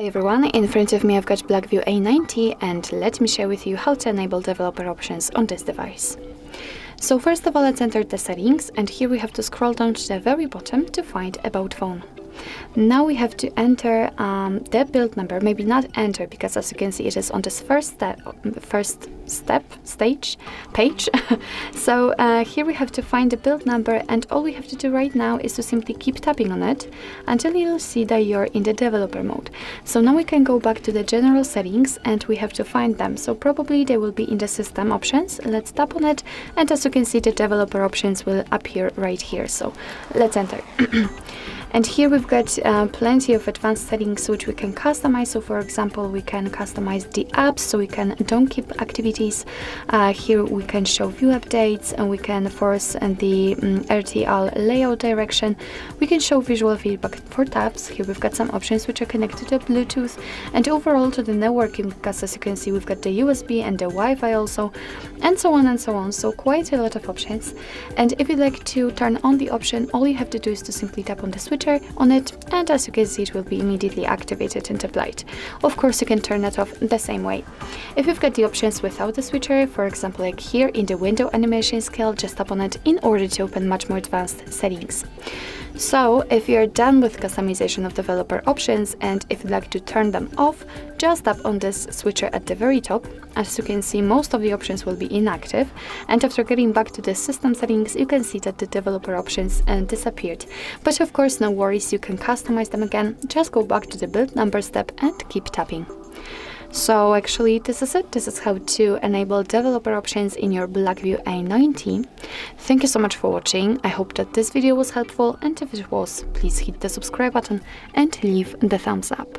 Everyone, in front of me I've got Blackview A90 and let me share with you how to enable developer options on this device. So first of all, let's enter the settings, and here we have to scroll down to the very bottom to find About Phone. Now we have to enter the build number, maybe not enter, because as you can see it is on this first page. So here we have to find the build number, and all we have to do right now is to simply keep tapping on it until you'll see that you're in the developer mode. So now we can go back to the general settings and we have to find them. So probably they will be in the system options. Let's tap on it, and as you can see the developer options will appear right here. So let's enter. And here we've got plenty of advanced settings which we can customize. So for example, we can customize the apps so we can don't keep activities. Here we can show view updates, and we can force the RTL layout direction. We can show visual feedback for tabs. Here we've got some options which are connected to Bluetooth and overall to the networking, because as you can see we've got the USB and the Wi-Fi also, and so on and so on. So quite a lot of options. And if you'd like to turn on the option, all you have to do is to simply tap on the switcher on it, and as you can see it will be immediately activated and applied. Of course you can turn it off the same way. If you've got the options without the switcher, for example like here in the window animation scale, just tap on it in order to open much more advanced settings. So if you're done with customization of developer options and if you'd like to turn them off, just tap on this switcher at the very top. As you can see, most of the options will be inactive, and after getting back to the system settings you can see that the developer options disappeared. But of course no worries, you can customize them again. Just go back to the build number step and keep tapping. So actually this is it. This is how to enable developer options in your Blackview A90. Thank you so much for watching. I hope that this video was helpful, and if it was, please hit the subscribe button and leave the thumbs up.